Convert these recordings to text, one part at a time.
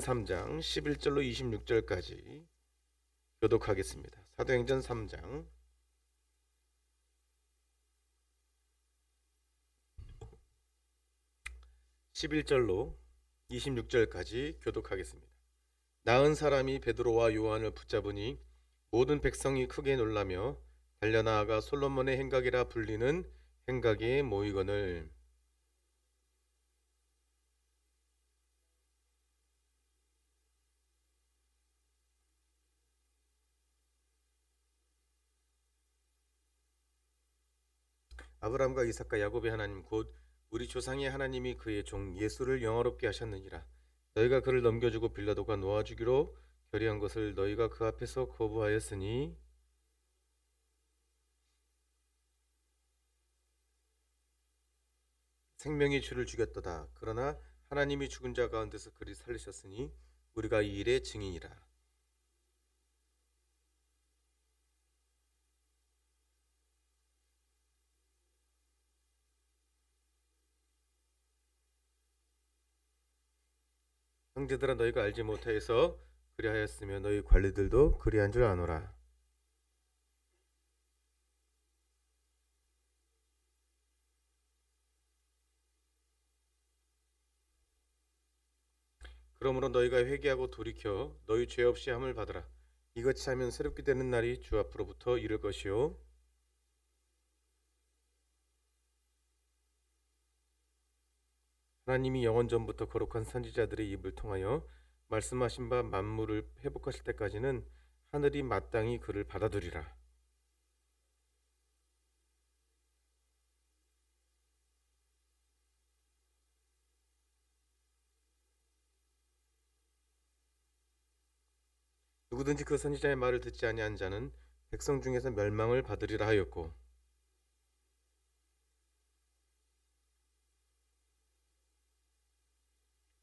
3장 11절로 26절까지 교독하겠습니다. 사도행전 3장 11절로 26절까지 교독하겠습니다. 나은 사람이 베드로와 요한을 붙잡으니 모든 백성이 크게 놀라며 달려나아가 솔로몬의 행각이라 불리는 행각에 모이거늘 아브라함과 이삭과 야곱의 하나님 곧 우리 조상의 하나님이 그의 종 예수를 영화롭게 하셨느니라. 너희가 그를 넘겨주고 빌라도가 놓아주기로 결의한 것을 너희가 그 앞에서 거부하였으니 생명의 주를 죽였도다. 그러나 하나님이 죽은 자 가운데서 그를 살리셨으니 우리가 이 일의 증인이라. 형제들아, 너희가 알지 못하여서 그리하였으며 너희 관리들도 그리한 줄 아노라. 그러므로 너희가 회개하고 돌이켜 너희 죄 없이 함을 받으라. 이같이 하면 새롭게 되는 날이 주 앞으로부터 이를 것이요 하나님이 영원 전부터 거룩한 선지자들의 입을 통하여 말씀하신 바 만물을 회복하실 때까지는 하늘이 마땅히 그를 받아들이라. 누구든지 그 선지자의 말을 듣지 아니한 자는 백성 중에서 멸망을 받으리라 하였고,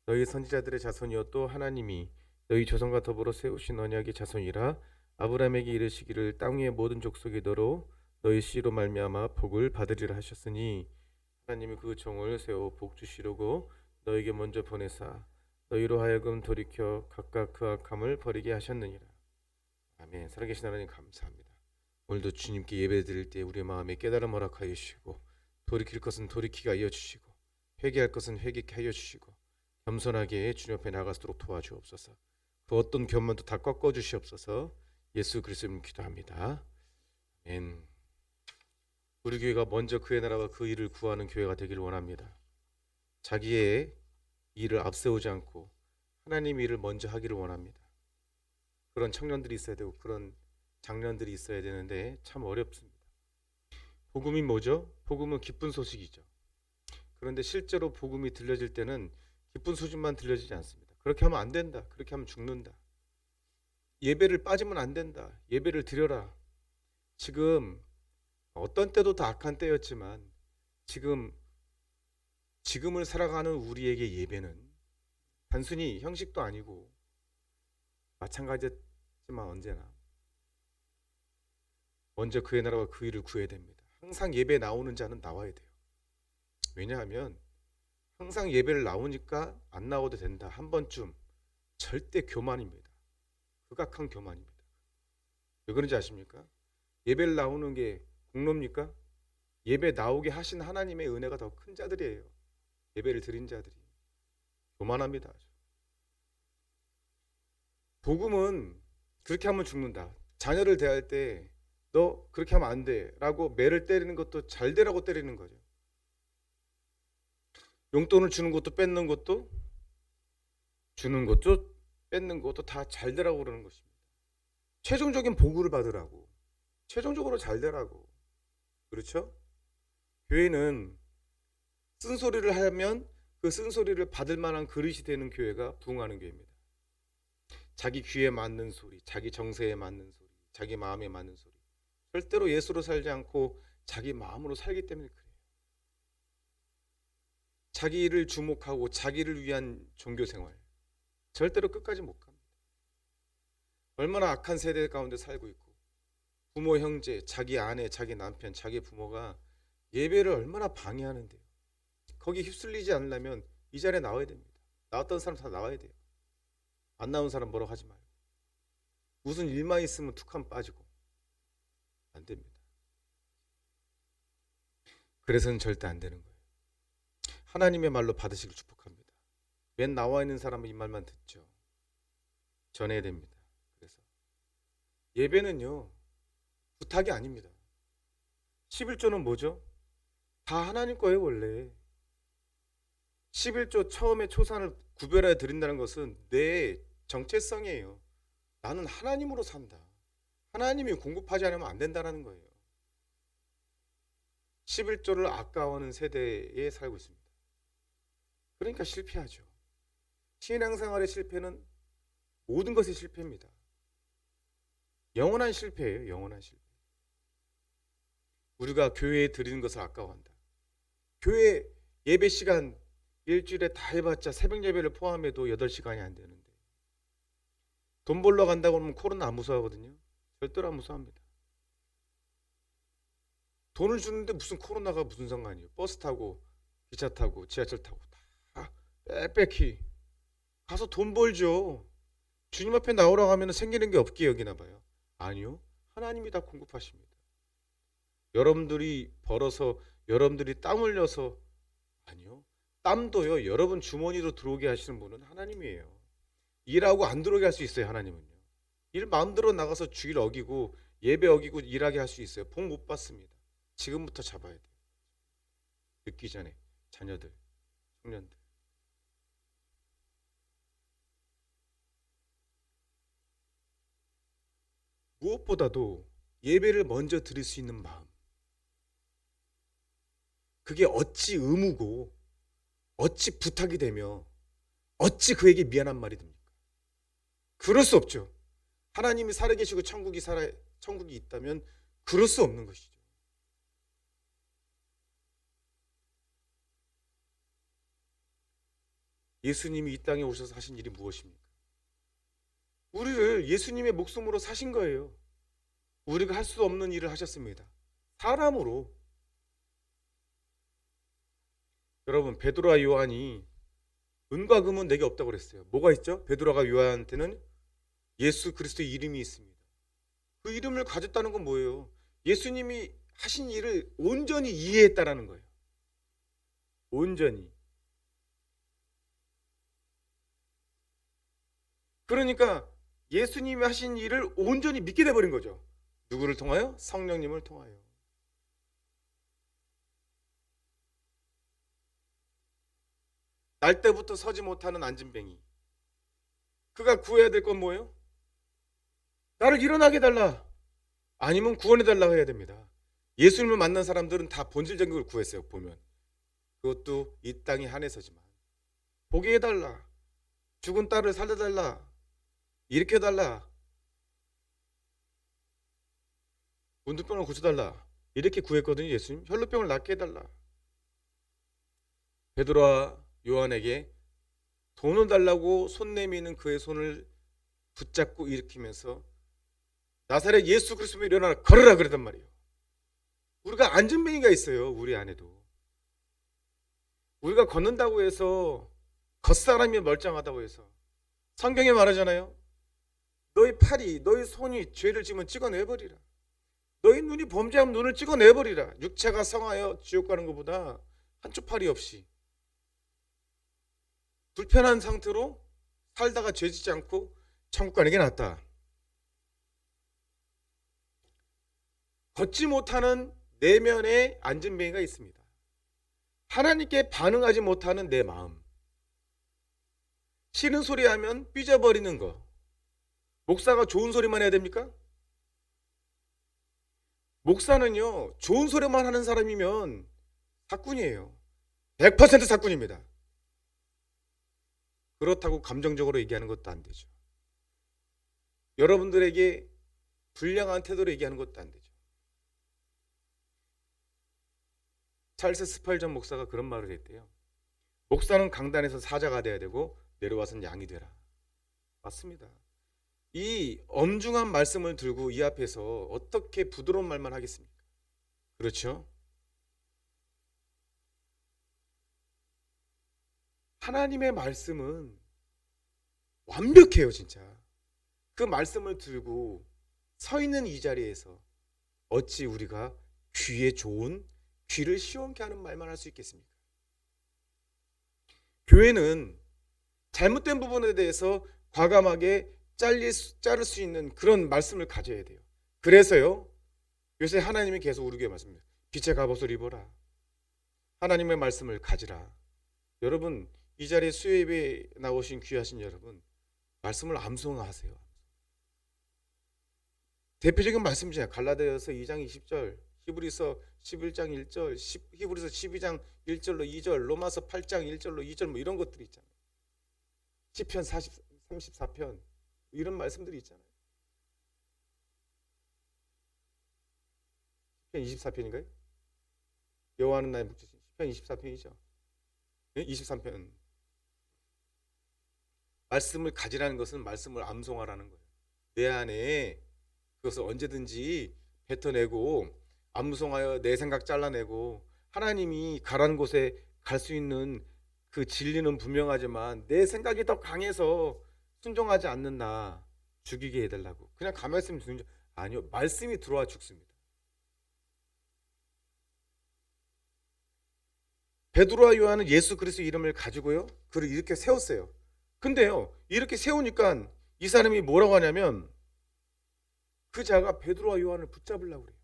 너희 선지자들의 자손이여 또 하나님이 너희 조상과 더불어 세우신 언약의 자손이라 아브라함에게 이르시기를 땅 위의 모든 족속이 너로 너희 씨로 말미암아 복을 받으리라 하셨으니, 하나님이 그 종을 세워 복 주시려고 너에게 먼저 보내사 너희로 하여금 돌이켜 각각 그 악함을 버리게 하셨느니라. 아멘. 살아계신 하나님 감사합니다. 오늘도 주님께 예배드릴 때 우리의 마음에 깨달음 허락하여 주시고, 돌이킬 것은 돌이키게 하여 주시고, 회개할 것은 회개케 하여 주시고, 겸손하게 주님 앞에 나가도록 도와주옵소서. 그 어떤 교만도 다 꺾어 주시옵소서. 예수 그리스도님 기도합니다. 아멘. 우리 교회가 먼저 그의 나라와 그 일을 구하는 교회가 되기를 원합니다. 자기의 일을 앞세우지 않고 하나님 일을 먼저 하기를 원합니다. 그런 청년들이 있어야 되고 그런 장년들이 있어야 되는데 참 어렵습니다. 복음이 뭐죠? 복음은 기쁜 소식이죠. 그런데 실제로 복음이 들려질 때는 기쁜 소식만 들려지지 않습니다. 그렇게 하면 안 된다. 그렇게 하면 죽는다. 예배를 빠지면 안 된다. 예배를 드려라. 지금 어떤 때도 다 악한 때였지만 지금을 살아가는 우리에게 예배는 단순히 형식도 아니고 마찬가지지만 언제나 먼저 그의 나라와 그 일을 구해야 됩니다. 항상 예배 나오는 자는 나와야 돼요. 왜냐하면 항상 예배를 나오니까 안 나와도 된다. 한 번쯤 절대 교만입니다. 극악한 교만입니다. 왜 그런지 아십니까? 예배를 나오는 게 공로입니까? 예배 나오게 하신 하나님의 은혜가 더 큰 자들이에요. 예배를 드린 자들이 교만합니다. 복음은 그렇게 하면 죽는다. 자녀를 대할 때 너 그렇게 하면 안 돼 라고 매를 때리는 것도 잘 되라고 때리는 거죠. 용돈을 주는 것도 뺏는 것도, 주는 것도 뺏는 것도 다 잘 되라고 그러는 것입니다. 최종적인 보고를 받으라고, 최종적으로 잘 되라고. 그렇죠? 교회는 쓴소리를 하면 그 쓴소리를 받을 만한 그릇이 되는 교회가 부흥하는 교회입니다. 자기 귀에 맞는 소리, 자기 정세에 맞는 소리, 자기 마음에 맞는 소리, 절대로 예수로 살지 않고 자기 마음으로 살기 때문에 그래요. 자기를 주목하고 자기를 위한 종교생활, 절대로 끝까지 못 갑니다. 얼마나 악한 세대 가운데 살고 있고, 부모, 형제, 자기 아내, 자기 남편, 자기 부모가 예배를 얼마나 방해하는데요. 거기 휩쓸리지 않으려면 이 자리에 나와야 됩니다. 나왔던 사람 다 나와야 돼요. 안 나온 사람 뭐라고 하지 말고. 무슨 일만 있으면 툭하면 빠지고. 안 됩니다. 그래서는 절대 안 되는 거예요. 하나님의 말로 받으시길 축복합니다. 맨 나와 있는 사람은 이 말만 듣죠. 전해야 됩니다. 그래서 예배는요, 부탁이 아닙니다. 11조는 뭐죠? 다 하나님 거예요, 원래. 11조 처음에 초산을 구별하여 드린다는 것은 내 정체성이에요. 나는 하나님으로 산다. 하나님이 공급하지 않으면 안 된다는 거예요. 11조를 아까워하는 세대에 살고 있습니다. 그러니까 실패하죠. 신앙생활의 실패는 모든 것의 실패입니다. 영원한 실패예요. 영원한 실패. 우리가 교회에 드리는 것을 아까워한다. 교회 예배 시간 일주일에 다 해봤자 새벽 예배를 포함해도 8시간이 안 되는데 돈 벌러 간다고 하면 코로나 안 무서워하거든요. 절대로 안 무서워합니다. 돈을 주는데 무슨 코로나가 무슨 상관이에요. 버스 타고 기차 타고 지하철 타고 다 빽빽히 가서 돈 벌죠. 주님 앞에 나오라고 하면 생기는 게 없게 여기나 봐요. 아니요. 하나님이 다 공급하십니다. 여러분들이 벌어서 여러분들이 땀 흘려서 아니요. 땀도요. 여러분 주머니로 들어오게 하시는 분은 하나님이에요. 일하고 안 들어오게 할 수 있어요. 하나님은요. 일 마음대로 나가서 주일 어기고 예배 어기고 일하게 할 수 있어요. 복 못 받습니다. 지금부터 잡아야 돼요. 늦기 전에 자녀들, 청년들. 무엇보다도 예배를 먼저 드릴 수 있는 마음. 그게 어찌 의무고 어찌 부탁이 되며 어찌 그에게 미안한 말이 됩니까? 그럴 수 없죠. 하나님이 살아계시고 천국이 있다면 그럴 수 없는 것이죠. 예수님이 이 땅에 오셔서 하신 일이 무엇입니까? 우리를 예수님의 목숨으로 사신 거예요. 우리가 할 수 없는 일을 하셨습니다. 사람으로. 여러분, 베드로와 요한이 은과 금은 내게 없다고 그랬어요. 뭐가 있죠? 베드로가 요한한테는 예수 그리스도의 이름이 있습니다. 그 이름을 가졌다는 건 뭐예요? 예수님이 하신 일을 온전히 이해했다라는 거예요. 온전히. 그러니까 예수님이 하신 일을 온전히 믿게 돼버린 거죠. 누구를 통하여? 성령님을 통하여. 날 때부터 서지 못하는 안진뱅이. 그가 구해야 될 건 뭐예요? 나를 일어나게 해달라. 아니면 구원해달라고 해야 됩니다. 예수님을 만난 사람들은 다 본질적인 걸 구했어요. 보면. 그것도 이 땅에 한해서지만. 보게 해달라. 죽은 딸을 살려달라. 일으켜달라. 문둥병을 고쳐달라. 이렇게 구했거든요. 예수님. 혈루병을 낫게 해달라. 베드로와 요한에게 돈을 달라고 손 내미는 그의 손을 붙잡고 일으키면서 나사렛 예수 그리스도 일어나라 걸으라 그랬단 말이에요. 우리가 안전뱅이가 있어요. 우리 안에도. 우리가 걷는다고 해서 겉사람이 멀쩡하다고 해서 성경에 말하잖아요. 너희 팔이 너희 손이 죄를 지면 찍어내버리라. 너희 눈이 범죄하면 눈을 찍어내버리라. 육체가 성하여 지옥 가는 것보다 한쪽 팔이 없이 불편한 상태로 살다가 죄짓지 않고 천국 가는 게 낫다. 걷지 못하는 내면의 안진뱅이가 있습니다. 하나님께 반응하지 못하는 내 마음. 싫은 소리 하면 삐져버리는 거. 목사가 좋은 소리만 해야 됩니까? 목사는요, 좋은 소리만 하는 사람이면 사꾼이에요. 100% 사꾼입니다. 그렇다고 감정적으로 얘기하는 것도 안 되죠. 여러분들에게 불량한 태도로 얘기하는 것도 안 되죠. 찰스 스펄전 목사가 그런 말을 했대요. 목사는 강단에서 사자가 돼야 되고 내려와서는 양이 되라. 맞습니다. 이 엄중한 말씀을 들고 이 앞에서 어떻게 부드러운 말만 하겠습니까? 그렇죠? 하나님의 말씀은 완벽해요, 진짜. 그 말씀을 들고 서 있는 이 자리에서 어찌 우리가 귀에 좋은, 귀를 시원케 하는 말만 할 수 있겠습니까? 교회는 잘못된 부분에 대해서 과감하게 자를 수 있는 그런 말씀을 가져야 돼요. 그래서요, 요새 하나님이 계속 우리 교회 말씀입니다. 빛의 갑옷을 입어라. 하나님의 말씀을 가지라. 여러분, 이 자리에 수요예배에 나오신 귀하신 여러분, 말씀을 암송하세요. 대표적인 말씀이잖아요. 갈라디아서 2장 20절, 히브리서 11장 1절, 히브리서 12장 1절로 2절, 로마서 8장 1절로 2절 뭐 이런 것들이 있잖아요. 시편 34편 이런 말씀들이 있잖아요. 시편 24편인가요? 여호와는 나의 목자신. 시편 24편이죠. 23편. 말씀을 가지라는 것은 말씀을 암송하라는 거예요. 내 안에 그것을 언제든지 뱉어내고 암송하여 내 생각 잘라내고, 하나님이 가라는 곳에 갈 수 있는 그 진리는 분명하지만 내 생각이 더 강해서 순종하지 않는 나 죽이게 해달라고. 그냥 가만히 있으면 죽는 줄 아니요. 말씀이 들어와 죽습니다. 베드로와 요한은 예수 그리스도 이름을 가지고요, 그를 이렇게 세웠어요. 근데요, 이렇게 세우니까 이 사람이 뭐라고 하냐면 그 자가 베드로와 요한을 붙잡으려고 그래요.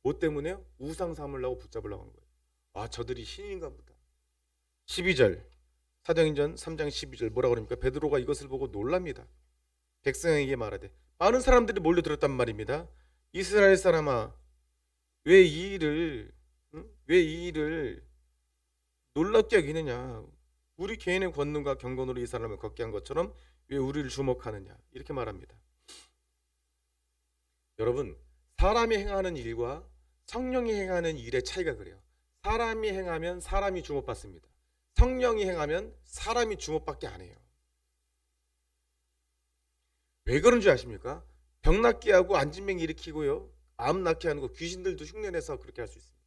뭐 때문에요? 우상 삼으려고 붙잡으려고 하는 거예요. 아, 저들이 신인가 보다. 12절 사도행전 3장 12절 뭐라고 그럽니까? 베드로가 이것을 보고 놀랍니다. 백성에게 말하되, 많은 사람들이 몰려들었단 말입니다. 이스라엘 사람아, 왜 이 일을 놀랍게 여기느냐? 우리 개인의 권능과 경건으로 이 사람을 걷게 한 것처럼 왜 우리를 주목하느냐? 이렇게 말합니다. 여러분, 사람이 행하는 일과 성령이 행하는 일의 차이가 그래요. 사람이 행하면 사람이 주목받습니다. 성령이 행하면 사람이 주목받게 안 해요. 왜 그런 줄 아십니까? 병 낫게 하고 안진병 일으키고요, 암 낫게 하는 거 귀신들도 흉내내서 그렇게 할 수 있습니다.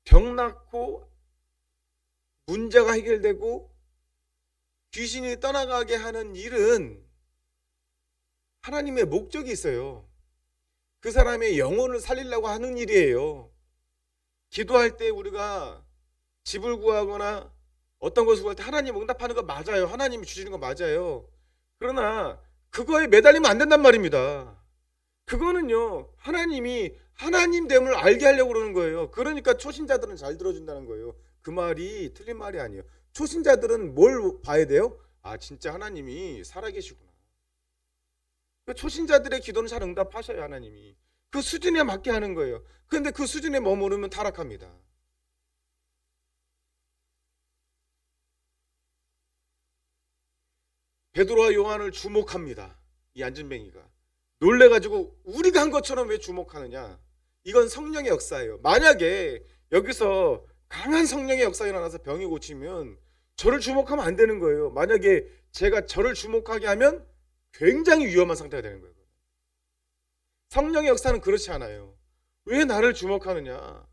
병 낫고 문제가 해결되고 귀신이 떠나가게 하는 일은 하나님의 목적이 있어요. 그 사람의 영혼을 살리려고 하는 일이에요. 기도할 때 우리가 집을 구하거나 어떤 것을 구할 때 하나님 응답하는 거 맞아요. 하나님이 주시는 거 맞아요. 그러나 그거에 매달리면 안 된단 말입니다. 그거는요, 하나님이 하나님됨을 알게 하려고 그러는 거예요. 그러니까 초신자들은 잘 들어준다는 거예요. 그 말이 틀린 말이 아니에요. 초신자들은 뭘 봐야 돼요? 아, 진짜 하나님이 살아계시구나. 초신자들의 기도는 잘 응답하셔요. 하나님이 그 수준에 맞게 하는 거예요. 그런데 그 수준에 머무르면 타락합니다. 베드로와 요한을 주목합니다. 이 안진뱅이가 놀래가지고 우리가 한 것처럼 왜 주목하느냐? 이건 성령의 역사예요. 만약에 여기서 강한 성령의 역사가 일어나서 병이 고치면 저를 주목하면 안 되는 거예요. 만약에 제가 저를 주목하게 하면 굉장히 위험한 상태가 되는 거예요. 성령의 역사는 그렇지 않아요. 왜 나를 주목하느냐?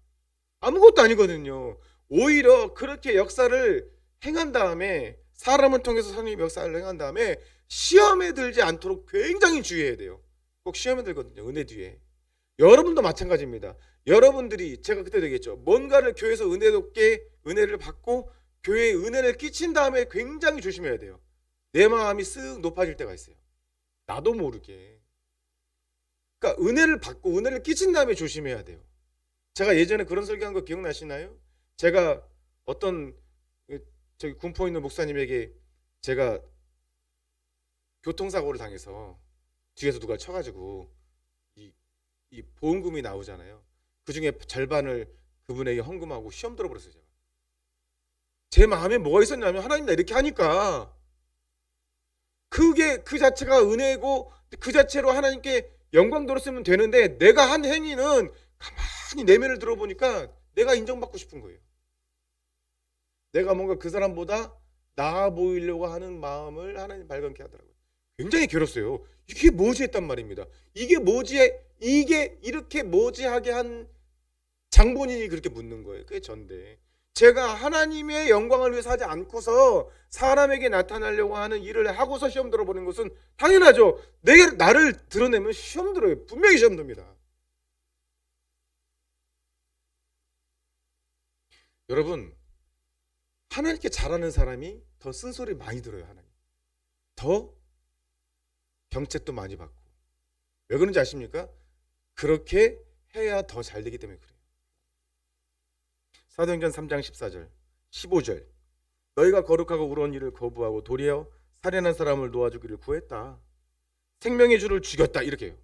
아무것도 아니거든요. 오히려 그렇게 역사를 행한 다음에, 사람을 통해서 성령의 역사를 행한 다음에 시험에 들지 않도록 굉장히 주의해야 돼요. 꼭 시험에 들거든요. 은혜 뒤에. 여러분도 마찬가지입니다. 여러분들이, 제가 그때 되겠죠, 뭔가를 교회에서 은혜를 받고 교회에 은혜를 끼친 다음에 굉장히 조심해야 돼요. 내 마음이 쓱 높아질 때가 있어요. 나도 모르게. 그러니까 은혜를 받고 은혜를 끼친 다음에 조심해야 돼요. 제가 예전에 그런 설교한 거 기억나시나요? 제가 어떤 저기 군포에 있는 목사님에게 제가 교통사고를 당해서 뒤에서 누가 쳐가지고 이 보험금이 나오잖아요. 그 중에 절반을 그분에게 헌금하고 시험 들어버렸어요. 제 마음에 뭐가 있었냐면, 하나님 나 이렇게 하니까 그게 그 자체가 은혜고 그 자체로 하나님께 영광 돌았으면 되는데, 내가 한 행위는 가만히 내면을 들어보니까 내가 인정받고 싶은 거예요. 내가 뭔가 그 사람보다 나아 보이려고 하는 마음을 하나님 발견케 하더라고요. 굉장히 괴롭어요. 이게 뭐지 했단 말입니다. 이게 뭐지, 이게 이렇게 뭐지하게 한 장본인이 그렇게 묻는 거예요. 그게 전데, 제가 하나님의 영광을 위해서 하지 않고서 사람에게 나타나려고 하는 일을 하고서 시험 들어보는 것은 당연하죠. 나를 드러내면 시험 들어요. 분명히 시험 듭니다. 여러분, 하나님께 잘하는 사람이 더 쓴소리 많이 들어요. 하나님 더 경책도 많이 받고. 왜 그런지 아십니까? 그렇게 해야 더 잘 되기 때문에 그래요. 사도행전 3장 14절 15절 너희가 거룩하고 우러운 일을 거부하고 도리어 살인한 사람을 놓아주기를 구했다. 생명의 주를 죽였다. 이렇게요.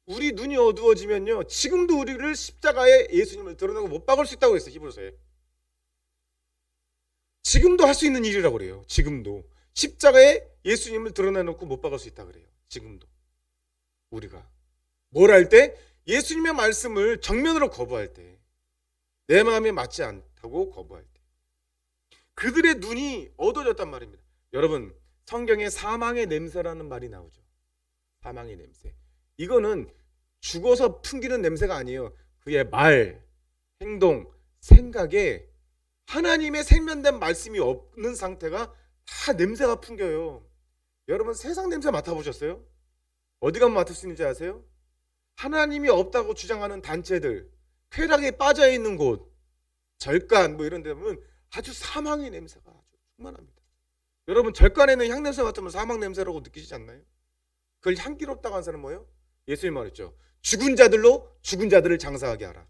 우리 눈이 어두워지면요, 지금도 우리를 십자가에 예수님을 드러내고 못 박을 수 있다고 했어요. 히브리서에. 지금도 할 수 있는 일이라고 그래요. 지금도 십자가에 예수님을 드러내놓고 못 박을 수 있다 그래요. 지금도 우리가 뭘 할 때? 예수님의 말씀을 정면으로 거부할 때, 내 마음에 맞지 않다고 거부할 때, 그들의 눈이 어두워졌단 말입니다. 여러분, 성경에 사망의 냄새라는 말이 나오죠. 사망의 냄새. 이거는 죽어서 풍기는 냄새가 아니에요. 그의 말, 행동, 생각에 하나님의 생명된 말씀이 없는 상태가 다 냄새가 풍겨요. 여러분, 세상 냄새 맡아보셨어요? 어디 가면 맡을 수 있는지 아세요? 하나님이 없다고 주장하는 단체들, 쾌락에 빠져있는 곳, 절간 뭐 이런 데 보면 아주 사망의 냄새가 아주 충만합니다. 여러분, 절간에는 향냄새 맡으면 사망 냄새라고 느끼시지 않나요? 그걸 향기롭다고 하는 사람은 뭐예요? 예수님 말했죠. 죽은 자들로 죽은 자들을 장사하게 하라.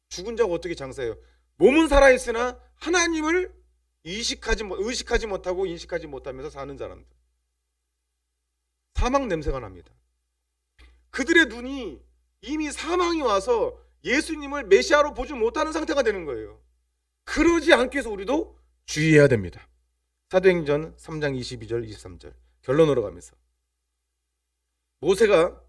죽은 자가 어떻게 장사해요? 몸은 살아있으나 하나님을 의식하지 못하고 인식하지 못하면서 사는 사람들. 사망 냄새가 납니다. 그들의 눈이 이미 사망이 와서 예수님을 메시아로 보지 못하는 상태가 되는 거예요. 그러지 않기 위해서 우리도 주의해야 됩니다. 사도행전 3장 22절 23절 결론으로 가면서 모세가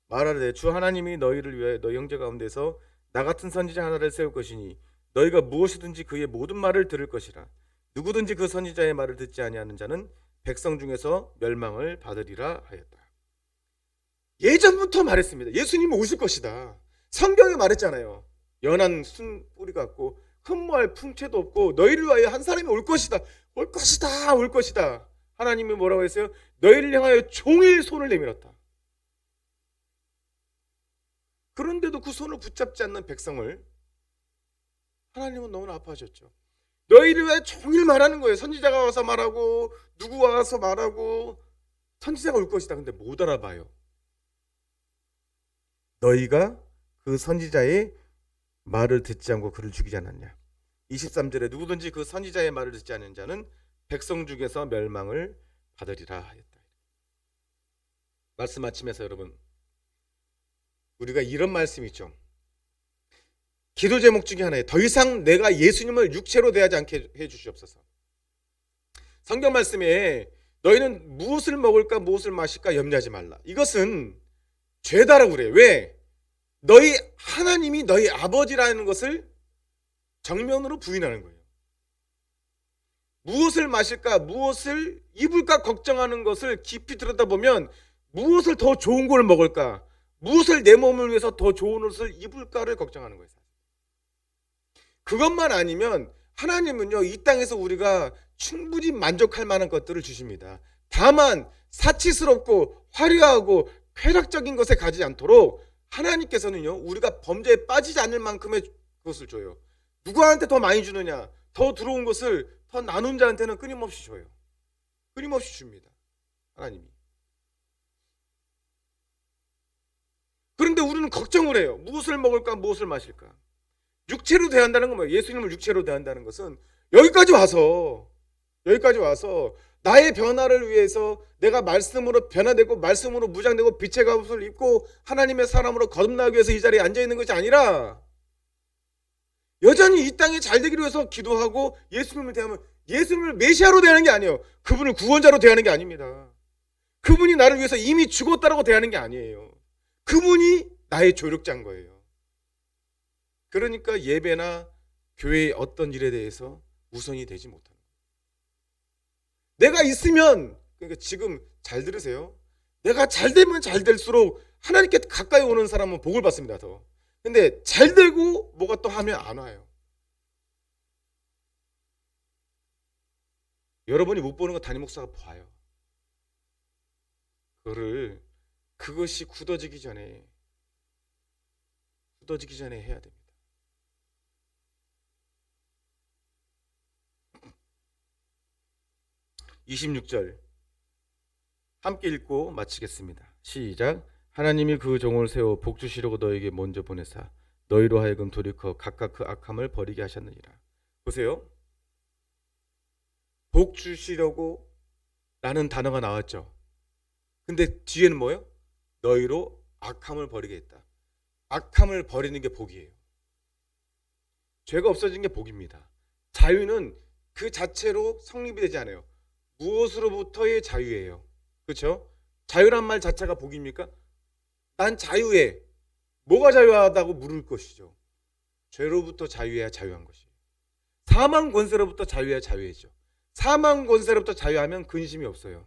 말하되 주 하나님이 너희를 위하여 너희 형제 가운데서 나 같은 선지자 하나를 세울 것이니 너희가 무엇이든지 그의 모든 말을 들을 것이라. 누구든지 그 선지자의 말을 듣지 아니하는 자는 백성 중에서 멸망을 받으리라 하였다. 예전부터 말했습니다. 예수님은 오실 것이다. 성경에 말했잖아요. 연한 순 뿌리 같고 흠모할 풍채도 없고 너희를 위하여 한 사람이 올 것이다. 올 것이다. 올 것이다. 하나님이 뭐라고 했어요? 너희를 향하여 종일 손을 내밀었다. 그런데도 그 손을 붙잡지 않는 백성을 하나님은 너무나 아파하셨죠. 너희를 위하여 종일 말하는 거예요. 선지자가 와서 말하고 누구가 와서 말하고 선지자가 올 것이다. 근데 못 알아봐요. 너희가 그 선지자의 말을 듣지 않고 그를 죽이지 않았냐. 23절에 누구든지 그 선지자의 말을 듣지 않는 자는 백성 중에서 멸망을 받으리라 하였다. 말씀 마치면서 여러분, 우리가 이런 말씀이 있죠. 기도 제목 중에 하나에 더 이상 내가 예수님을 육체로 대하지 않게 해주시옵소서. 성경 말씀에 너희는 무엇을 먹을까 무엇을 마실까 염려하지 말라. 이것은 죄다라고 그래요. 왜? 너희 하나님이 너희 아버지라는 것을 정면으로 부인하는 거예요. 무엇을 마실까 무엇을 입을까 걱정하는 것을 깊이 들여다보면 무엇을 더 좋은 걸 먹을까, 무엇을 내 몸을 위해서 더 좋은 옷을 입을까를 걱정하는 거예요. 그것만 아니면 하나님은요, 이 땅에서 우리가 충분히 만족할 만한 것들을 주십니다. 다만 사치스럽고 화려하고 쾌락적인 것에 가지 않도록 하나님께서는요, 우리가 범죄에 빠지지 않을 만큼의 그것을 줘요. 누구한테 더 많이 주느냐, 더 들어온 것을 더 나눈 자한테는 끊임없이 줘요. 끊임없이 줍니다, 하나님이. 그런데 우리는 걱정을 해요. 무엇을 먹을까 무엇을 마실까. 육체로 대한다는 건 뭐예요? 예수님을 육체로 대한다는 것은 여기까지 와서 나의 변화를 위해서 내가 말씀으로 변화되고 말씀으로 무장되고 빛의 갑옷을 입고 하나님의 사람으로 거듭나기 위해서 이 자리에 앉아있는 것이 아니라 여전히 이 땅이 잘 되기를 위해서 기도하고 예수님을 대하면 예수님을 메시아로 대하는 게 아니에요. 그분을 구원자로 대하는 게 아닙니다. 그분이 나를 위해서 이미 죽었다라고 대하는 게 아니에요. 그분이 나의 조력자인 거예요. 그러니까 예배나 교회의 어떤 일에 대해서 우선이 되지 못하는 거예요. 내가 있으면, 그러니까 지금 잘 들으세요. 내가 잘 되면 잘 될수록 하나님께 가까이 오는 사람은 복을 받습니다. 더. 근데 잘 되고 뭐가 또 하면 안 와요. 여러분이 못 보는 거 담임 목사가 봐요. 그것이 굳어지기 전에 해야 됩니다. 26절 함께 읽고 마치겠습니다. 시작. 하나님이 그 종을 세워 복 주시려고 너에게 먼저 보내사 너희로 하여금 돌이켜 각각 그 악함을 버리게 하셨느니라. 보세요. 복 주시려고 라는 단어가 나왔죠. 근데 뒤에는 뭐예요? 너희로 악함을 버리게 했다. 악함을 버리는 게 복이에요. 죄가 없어진 게 복입니다. 자유는 그 자체로 성립이 되지 않아요. 무엇으로부터의 자유예요. 그렇죠? 자유란 말 자체가 복입니까? 난 자유해. 뭐가 자유하다고 물을 것이죠. 죄로부터 자유해야 자유한 것이에요. 사망 권세로부터 자유해야 자유해죠. 사망 권세로부터 자유하면 근심이 없어요.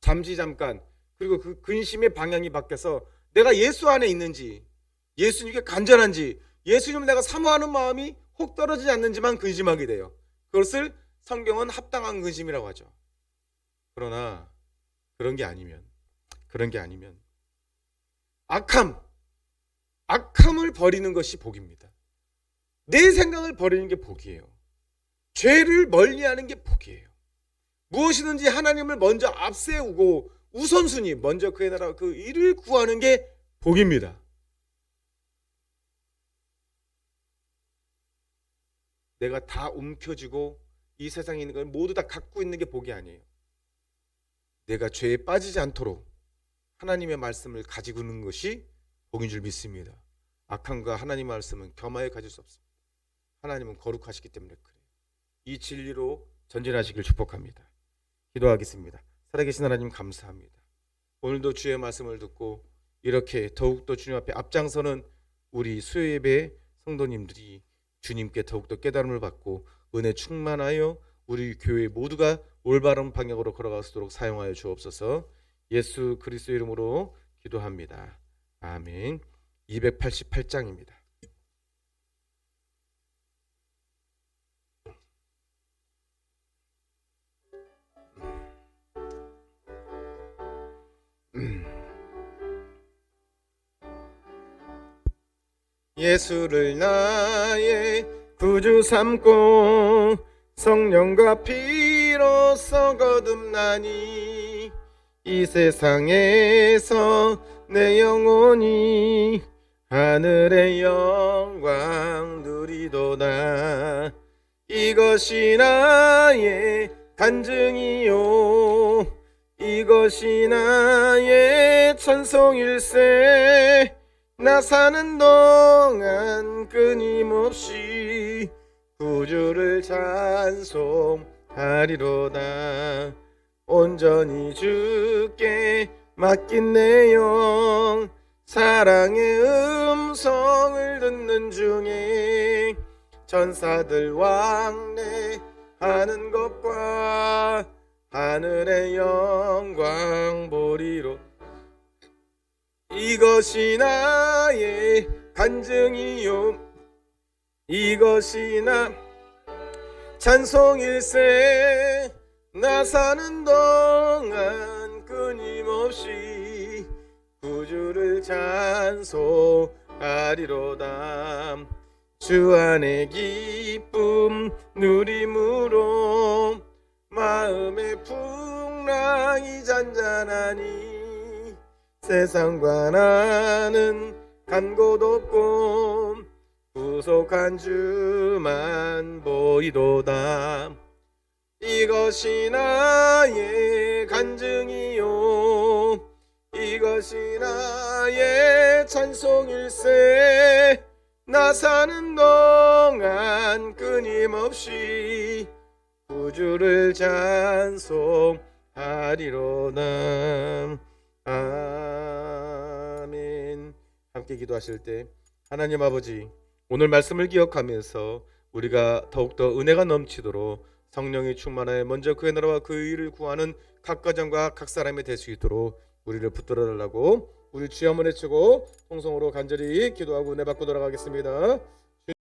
잠시 잠깐. 그리고 그 근심의 방향이 바뀌어서 내가 예수 안에 있는지, 예수님께 간절한지, 예수님을 내가 사모하는 마음이 혹 떨어지지 않는지만 근심하게 돼요. 그것을 성경은 합당한 근심이라고 하죠. 그러나 그런 게 아니면 악함을 버리는 것이 복입니다. 내 생각을 버리는 게 복이에요. 죄를 멀리하는 게 복이에요. 무엇이든지 하나님을 먼저 앞세우고 우선순위 먼저 그의 나라 그 일을 구하는 게 복입니다. 내가 다 움켜쥐고 이 세상에 있는 걸 모두 다 갖고 있는 게 복이 아니에요. 내가 죄에 빠지지 않도록 하나님의 말씀을 가지고 있는 것이 복인 줄 믿습니다. 악함과 하나님의 말씀은 겸하여 가질 수 없습니다. 하나님은 거룩하시기 때문에 그래요. 이 진리로 전진하시길 축복합니다. 기도하겠습니다. 살아계신 하나님 감사합니다. 오늘도 주의 말씀을 듣고 이렇게 더욱더 주님 앞에 앞장서는 우리 수요예배 성도님들이 주님께 더욱더 깨달음을 받고 은혜 충만하여 우리 교회 모두가 올바른 방향으로 걸어갈 수 있도록 사용하여 주옵소서. 예수 그리스도 이름으로 기도합니다. 아멘. 288장입니다. 예수를 나의 구주 삼고 성령과 피로써 거듭나니 이 세상에서 내 영혼이 하늘의 영광 누리도다. 이것이 나의 간증이요 이것이 나의 찬송일세. 나 사는 동안 끊임없이 구주를 찬송하리로다. 온전히 주께 맡긴 내 영 사랑의 음성을 듣는 중에 천사들 왕래하는 것과 하늘의 영광 보리로. 이것이 나의 간증이요 이것이 나 찬송일세. 나 사는 동안 끊임없이 구주를 찬송하리로다. 주 안에 기쁨 누림으로 마음의 풍랑이 잔잔하니 세상과 나는 간 곳 없고 구속한 주만 보이도다. 이것이 나의 간증이요 이것이 나의 찬송일세. 나 사는 동안 끊임없이 구주를 찬송하리로다. 아멘. 함께 기도하실 때 하나님 아버지 오늘 말씀을 기억하면서 우리가 더욱더 은혜가 넘치도록 성령이 충만하여 먼저 그의 나라와 그의 일을 구하는 각 가정과 각 사람이 될 수 있도록 우리를 붙들어 달라고 우리 주여 한번 외치고 통성으로 간절히 기도하고 은혜 받고 돌아가겠습니다.